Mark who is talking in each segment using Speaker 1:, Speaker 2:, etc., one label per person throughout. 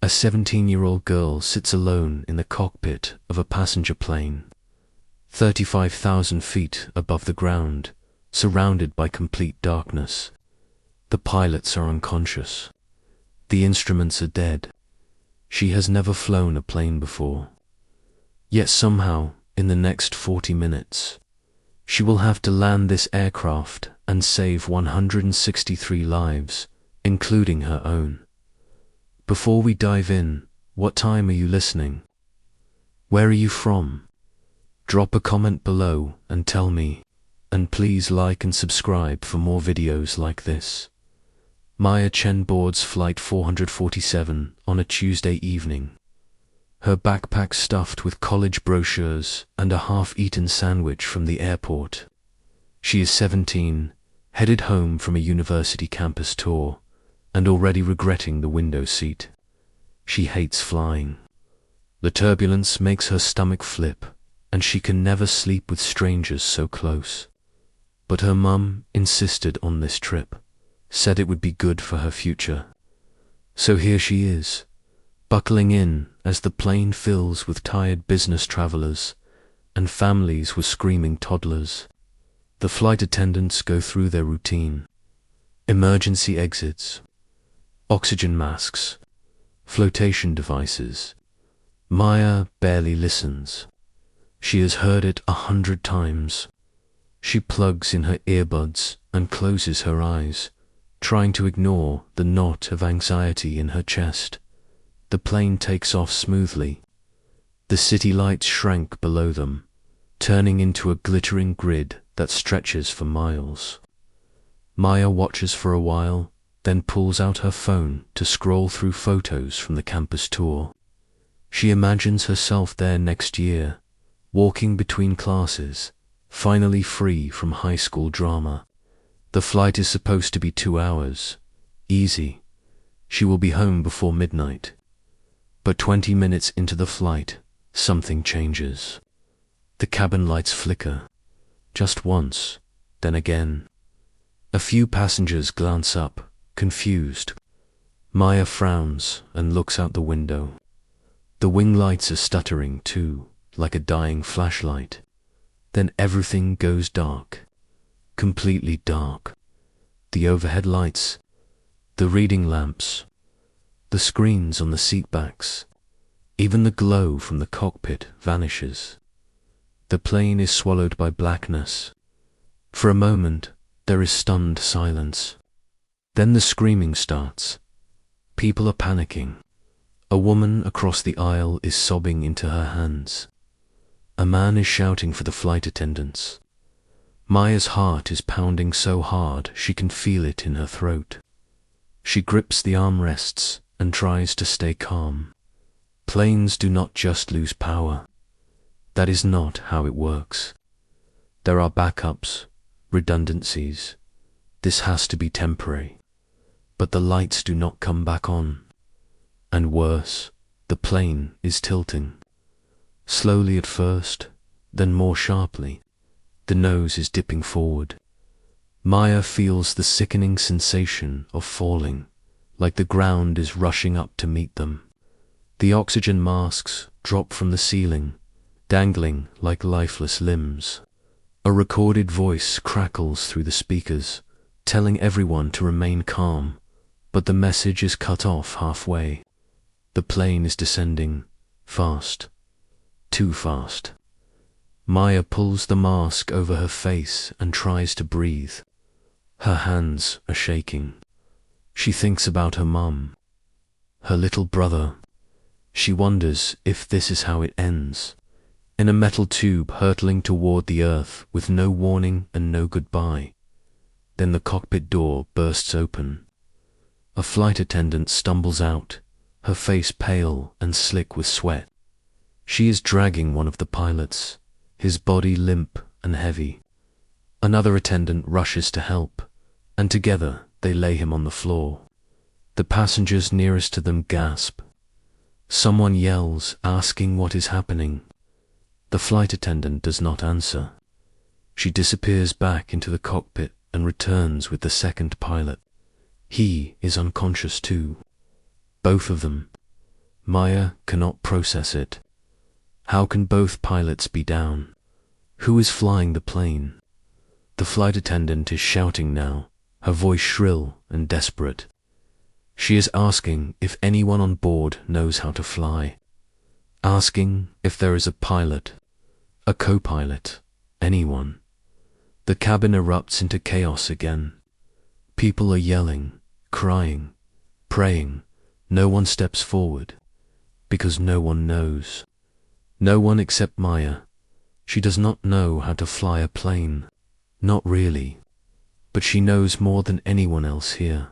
Speaker 1: A 17-year-old girl sits alone in the cockpit of a passenger plane, 35,000 feet above the ground, surrounded by complete darkness. The pilots are unconscious. The instruments are dead. She has never flown a plane before. Yet somehow, in the next 40 minutes, she will have to land this aircraft and save 163 lives, including her own. Before we dive in, what time are you listening? Where are you from? Drop a comment below and tell me, and please like and subscribe for more videos like this. Maya Chen boards flight 447 on a Tuesday evening. Her backpack stuffed with college brochures and a half-eaten sandwich from the airport. She is 17, headed home from a university campus tour, and already regretting the window seat. She hates flying. The turbulence makes her stomach flip, and she can never sleep with strangers so close. But her mum insisted on this trip, said it would be good for her future. So here she is, buckling in as the plane fills with tired business travelers and families with screaming toddlers. The flight attendants go through their routine. Emergency exits, oxygen masks, flotation devices. Maya barely listens. She has heard it 100 times. She plugs in her earbuds and closes her eyes, trying to ignore the knot of anxiety in her chest. The plane takes off smoothly. The city lights shrank below them, turning into a glittering grid that stretches for miles. Maya watches for a while, then pulls out her phone to scroll through photos from the campus tour. She imagines herself there next year, walking between classes, finally free from high school drama. The flight is supposed to be 2 hours. Easy. She will be home before midnight. But 20 minutes into the flight, something changes. The cabin lights flicker. Just once, then again. A few passengers glance up, confused. Maya frowns and looks out the window. The wing lights are stuttering too, like a dying flashlight. Then everything goes dark. Completely dark. The overhead lights, the reading lamps, the screens on the seatbacks, even the glow from the cockpit vanishes. The plane is swallowed by blackness. For a moment, there is stunned silence. Then the screaming starts. People are panicking. A woman across the aisle is sobbing into her hands. A man is shouting for the flight attendants. Maya's heart is pounding so hard she can feel it in her throat. She grips the armrests and tries to stay calm. Planes do not just lose power. That is not how it works. There are backups, redundancies. This has to be temporary. But the lights do not come back on. And worse, the plane is tilting. Slowly at first, then more sharply. The nose is dipping forward. Maya feels the sickening sensation of falling, like the ground is rushing up to meet them. The oxygen masks drop from the ceiling, dangling like lifeless limbs. A recorded voice crackles through the speakers, telling everyone to remain calm, but the message is cut off halfway. The plane is descending, fast, too fast. Maya pulls the mask over her face and tries to breathe. Her hands are shaking. She thinks about her mum, her little brother. She wonders if this is how it ends, in a metal tube hurtling toward the earth with no warning and no goodbye. Then the cockpit door bursts open. A flight attendant stumbles out, her face pale and slick with sweat. She is dragging one of the pilots, his body limp and heavy. Another attendant rushes to help, and together they lay him on the floor. The passengers nearest to them gasp. Someone yells, asking what is happening. The flight attendant does not answer. She disappears back into the cockpit and returns with the second pilot. He is unconscious too. Both of them. Maya cannot process it. How can both pilots be down? Who is flying the plane? The flight attendant is shouting now, her voice shrill and desperate. She is asking if anyone on board knows how to fly. Asking if there is a pilot, a co-pilot, anyone. The cabin erupts into chaos again. People are yelling, crying, praying. No one steps forward, because no one knows. No one except Maya. She does not know how to fly a plane. Not really. But she knows more than anyone else here.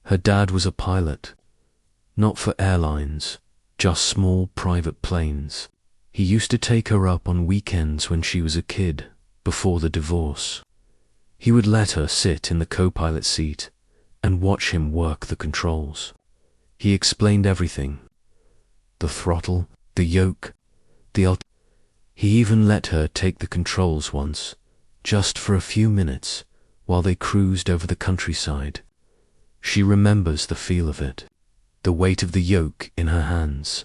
Speaker 1: Her dad was a pilot. Not for airlines, just small private planes. He used to take her up on weekends when she was a kid, before the divorce. He would let her sit in the co-pilot seat and watch him work the controls. He explained everything. The throttle, the yoke, He even let her take the controls once, just for a few minutes, while they cruised over the countryside. She remembers the feel of it, the weight of the yoke in her hands,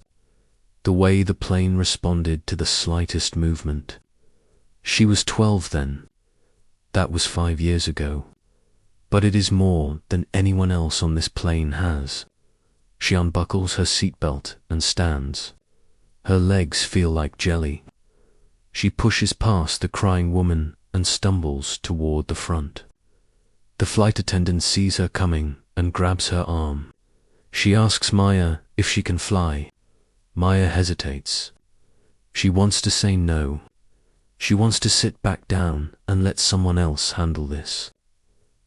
Speaker 1: the way the plane responded to the slightest movement. She was 12 then. That was 5 years ago. But it is more than anyone else on this plane has. She unbuckles her seatbelt and stands. Her legs feel like jelly. She pushes past the crying woman and stumbles toward the front. The flight attendant sees her coming and grabs her arm. She asks Maya if she can fly. Maya hesitates. She wants to say no. She wants to sit back down and let someone else handle this.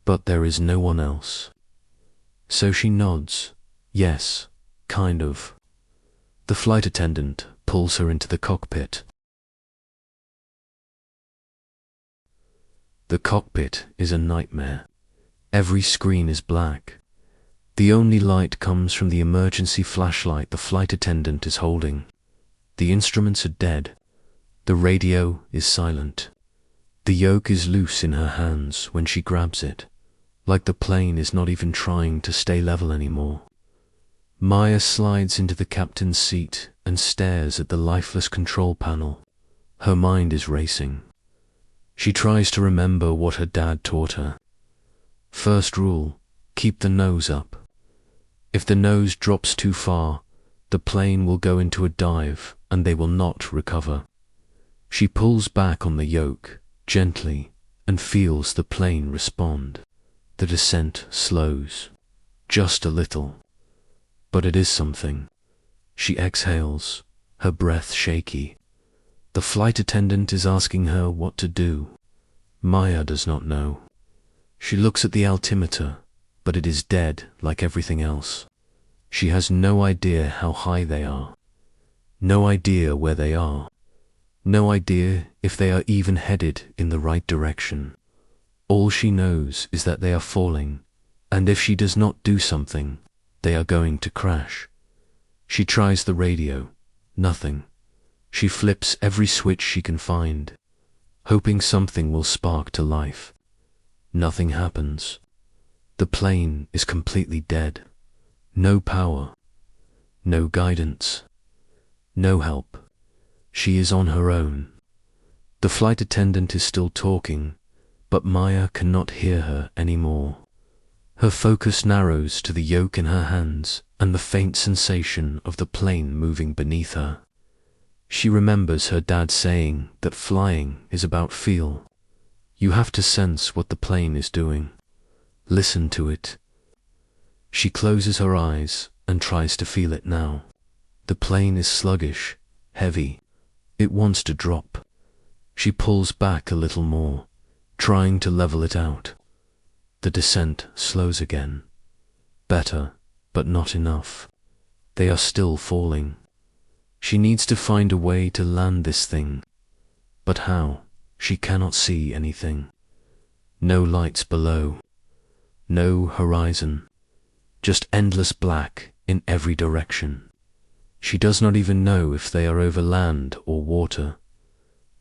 Speaker 1: But there is no one else. So she nods. Yes, kind of. The flight attendant pulls her into the cockpit. The cockpit is a nightmare. Every screen is black. The only light comes from the emergency flashlight the flight attendant is holding. The instruments are dead. The radio is silent. The yoke is loose in her hands when she grabs it, like the plane is not even trying to stay level anymore. Maya slides into the captain's seat and stares at the lifeless control panel. Her mind is racing. She tries to remember what her dad taught her. First rule, keep the nose up. If the nose drops too far, the plane will go into a dive and they will not recover. She pulls back on the yoke, gently, and feels the plane respond. The descent slows. Just a little. But it is something. She exhales, her breath shaky. The flight attendant is asking her what to do. Maya does not know. She looks at the altimeter, but it is dead like everything else. She has no idea how high they are. No idea where they are. No idea if they are even headed in the right direction. All she knows is that they are falling, and if she does not do something, they are going to crash. She tries the radio. Nothing. She flips every switch she can find, hoping something will spark to life. Nothing happens. The plane is completely dead. No power. No guidance. No help. She is on her own. The flight attendant is still talking, but Maya cannot hear her anymore. Her focus narrows to the yoke in her hands and the faint sensation of the plane moving beneath her. She remembers her dad saying that flying is about feel. You have to sense what the plane is doing. Listen to it. She closes her eyes and tries to feel it now. The plane is sluggish, heavy. It wants to drop. She pulls back a little more, trying to level it out. The descent slows again. Better, but not enough. They are still falling. She needs to find a way to land this thing. But how? She cannot see anything. No lights below. No horizon. Just endless black in every direction. She does not even know if they are over land or water.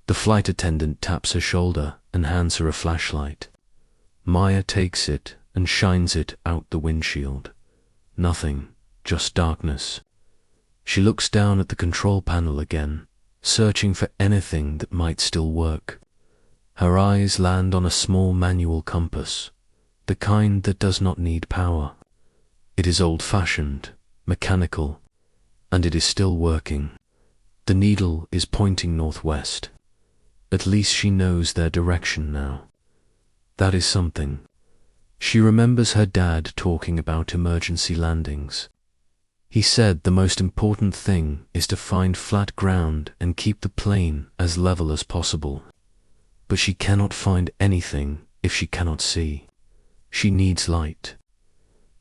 Speaker 1: The flight attendant taps her shoulder and hands her a flashlight. Maya takes it and shines it out the windshield. Nothing, just darkness. She looks down at the control panel again, searching for anything that might still work. Her eyes land on a small manual compass, the kind that does not need power. It is old-fashioned, mechanical, and it is still working. The needle is pointing northwest. At least she knows their direction now. That is something. She remembers her dad talking about emergency landings. He said the most important thing is to find flat ground and keep the plane as level as possible. But she cannot find anything if she cannot see. She needs light.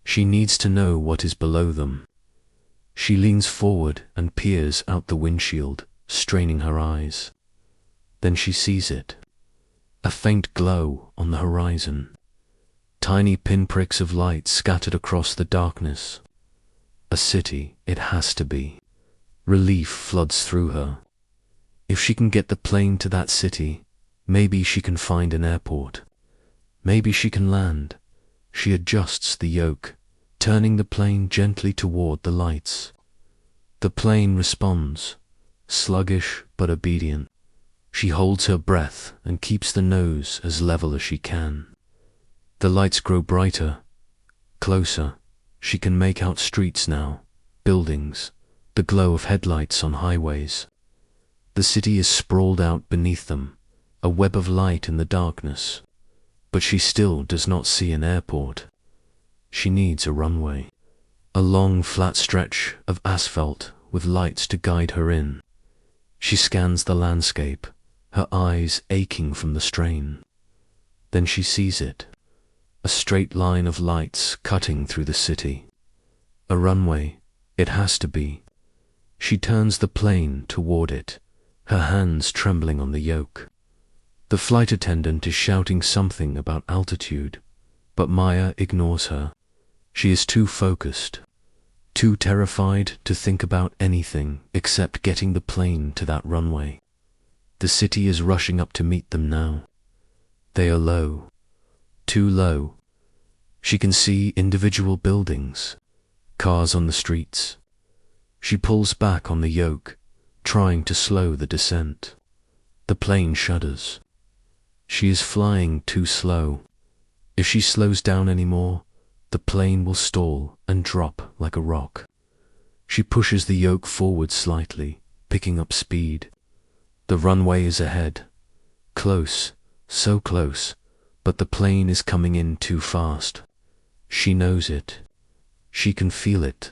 Speaker 1: She needs to know what is below them. She leans forward and peers out the windshield, straining her eyes. Then she sees it. A faint glow on the horizon. Tiny pinpricks of light scattered across the darkness. A city, it has to be. Relief floods through her. If she can get the plane to that city, maybe she can find an airport. Maybe she can land. She adjusts the yoke, turning the plane gently toward the lights. The plane responds, sluggish but obedient. She holds her breath and keeps the nose as level as she can. The lights grow brighter, closer. She can make out streets now, buildings, the glow of headlights on highways. The city is sprawled out beneath them, a web of light in the darkness. But she still does not see an airport. She needs a runway, a long flat stretch of asphalt with lights to guide her in. She scans the landscape, her eyes aching from the strain. Then she sees it, a straight line of lights cutting through the city. A runway, it has to be. She turns the plane toward it, her hands trembling on the yoke. The flight attendant is shouting something about altitude, but Maya ignores her. She is too focused, too terrified to think about anything except getting the plane to that runway. The city is rushing up to meet them now. They are low, too low. She can see individual buildings, cars on the streets. She pulls back on the yoke, trying to slow the descent. The plane shudders. She is flying too slow. If she slows down any more, the plane will stall and drop like a rock. She pushes the yoke forward slightly, picking up speed. The runway is ahead. Close, so close, but the plane is coming in too fast. She knows it. She can feel it.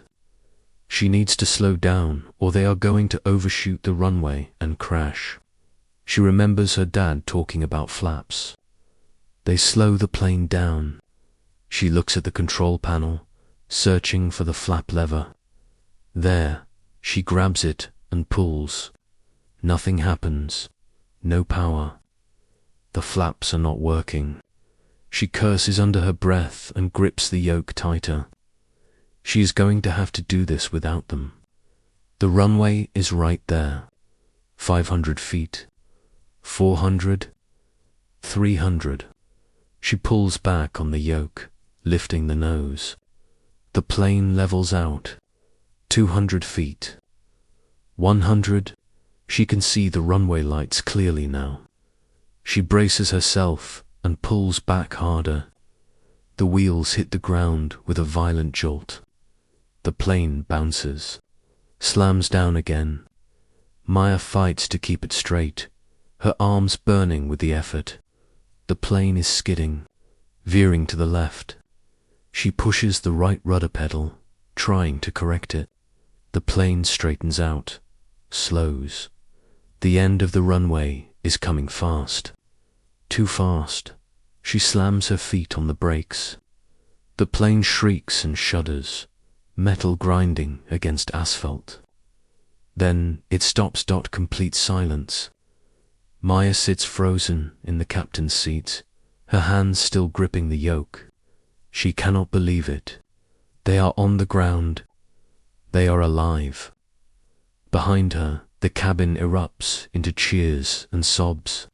Speaker 1: She needs to slow down or they are going to overshoot the runway and crash. She remembers her dad talking about flaps. They slow the plane down. She looks at the control panel, searching for the flap lever. There, she grabs it and pulls. Nothing happens. No power. The flaps are not working. She curses under her breath and grips the yoke tighter. She is going to have to do this without them. The runway is right there. 500 feet. 400. 300. She pulls back on the yoke, lifting the nose. The plane levels out. 200 feet. 100. She can see the runway lights clearly now. She braces herself and pulls back harder. The wheels hit the ground with a violent jolt. The plane bounces, slams down again. Maya fights to keep it straight, her arms burning with the effort. The plane is skidding, veering to the left. She pushes the right rudder pedal, trying to correct it. The plane straightens out, slows. The end of the runway is coming fast. Too fast. She slams her feet on the brakes. The plane shrieks and shudders, metal grinding against asphalt. Then it stops. Complete silence. Maya sits frozen in the captain's seat, her hands still gripping the yoke. She cannot believe it. They are on the ground. They are alive. Behind her, the cabin erupts into cheers and sobs.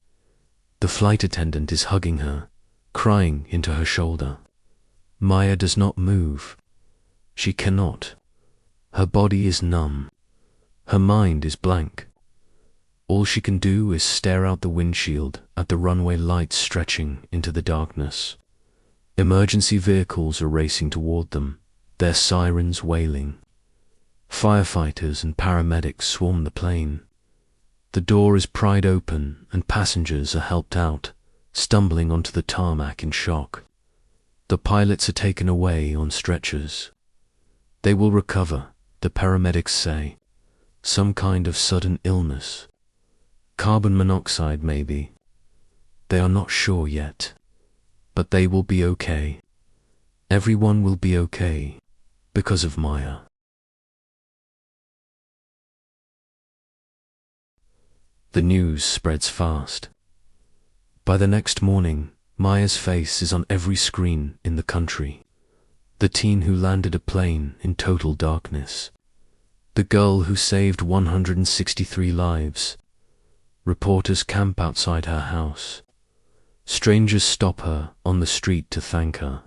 Speaker 1: The flight attendant is hugging her, crying into her shoulder. Maya does not move. She cannot. Her body is numb. Her mind is blank. All she can do is stare out the windshield at the runway lights stretching into the darkness. Emergency vehicles are racing toward them, their sirens wailing. Firefighters and paramedics swarm the plane. The door is pried open and passengers are helped out, stumbling onto the tarmac in shock. The pilots are taken away on stretchers. They will recover, the paramedics say. Some kind of sudden illness. Carbon monoxide, maybe. They are not sure yet. But they will be okay. Everyone will be okay because of Maya. The news spreads fast. By the next morning, Maya's face is on every screen in the country. The teen who landed a plane in total darkness. The girl who saved 163 lives. Reporters camp outside her house. Strangers stop her on the street to thank her.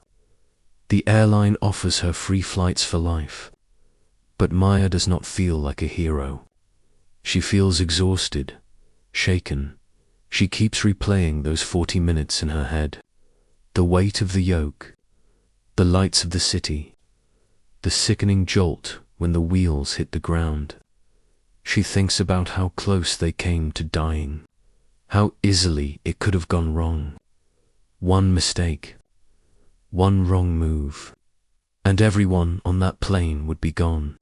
Speaker 1: The airline offers her free flights for life. But Maya does not feel like a hero. She feels exhausted, shaken. She keeps replaying those 40 minutes in her head. The weight of the yoke, the lights of the city, the sickening jolt when the wheels hit the ground. She thinks about how close they came to dying, how easily it could have gone wrong. One mistake, one wrong move, and everyone on that plane would be gone.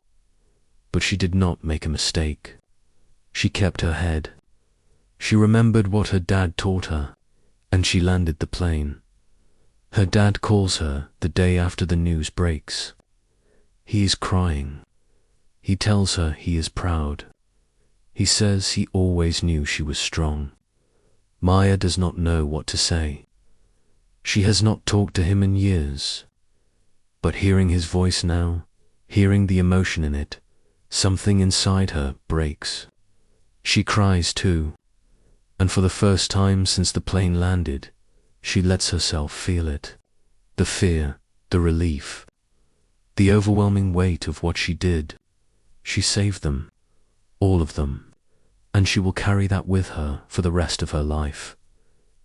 Speaker 1: But she did not make a mistake. She kept her head. She remembered what her dad taught her, and she landed the plane. Her dad calls her the day after the news breaks. He is crying. He tells her he is proud. He says he always knew she was strong. Maya does not know what to say. She has not talked to him in years. But hearing his voice now, hearing the emotion in it, something inside her breaks. She cries too. And for the first time since the plane landed, she lets herself feel it. The fear, the relief, the overwhelming weight of what she did. She saved them, all of them, and she will carry that with her for the rest of her life.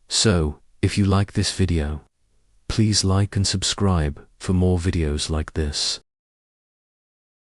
Speaker 1: So, if you like this video, please like and subscribe for more videos like this.